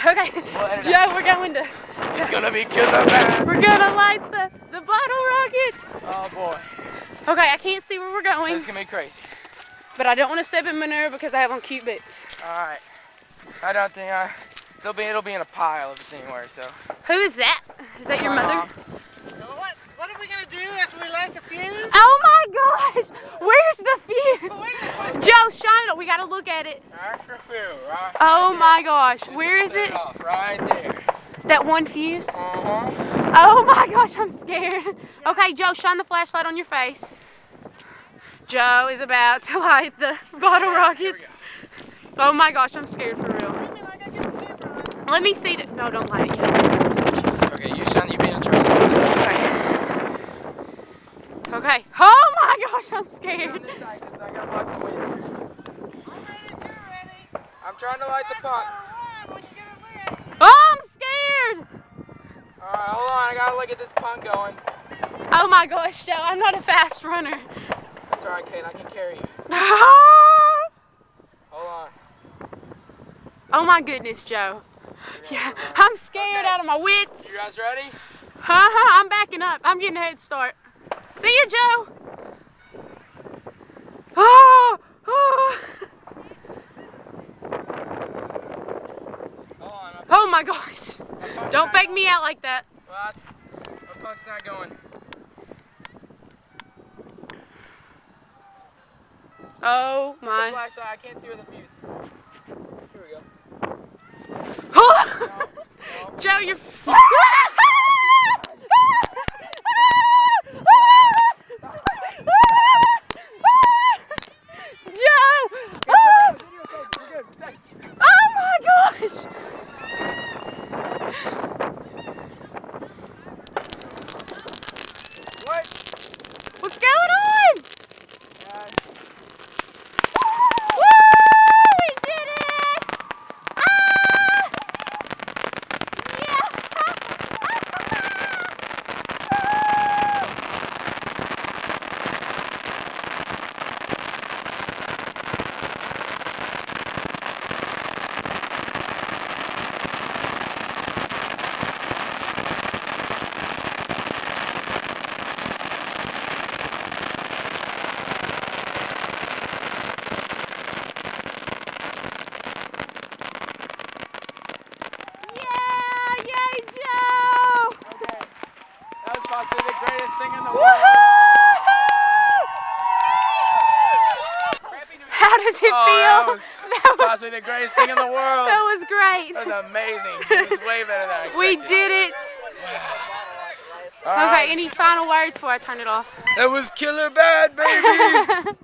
Okay, Joe, we're going to... It's gonna be killer bad. We're gonna light the bottle rockets. Oh boy. Okay, I can't see where we're going. It's gonna be crazy. But I don't want to step in manure because I have on cute boots. Alright. I don't think it'll be in a pile if it's anywhere, so. Who is that? Is that your mother? What are we gonna do after we light the fuse? Oh my gosh! Where's the fuse? Joe, shine it. We gotta look at it. Right oh my gosh. Where is it? Right there. That one fuse? Uh-huh. Oh my gosh, I'm scared. Okay, Joe, shine the flashlight on your face. Joe is about to light the bottle rockets. Oh my gosh, I'm scared for real. Let me see it. No, don't light it yet. Okay, you shine. You be in charge. Okay. Okay. Oh my gosh, I'm scared. I'm trying to light the pot. Oh, I'm scared. Alright, hold on. I gotta look at this pump going. Oh my gosh, Joe, I'm not a fast runner. That's alright, Kate. I can carry you. Hold on. Oh my goodness, Joe. Yeah, I'm scared out of my wits. You guys ready? I'm backing up. I'm getting a head start. See you, Joe. Oh, oh. Oh my gosh. Don't fake me out like that. What? My punk's not going. Oh my. Flashlight. I can't see where the fuse. Here we go. Oh. No. Joe, you're... What's going on? Woo! We did it! Ah! Yeah! Possibly the greatest thing in the world. How does it feel? That was possibly the greatest thing in the world. That was great. That was amazing. It was way better than I expected. We did it. All right. Okay, any final words before I turn it off? That was killer bad, baby.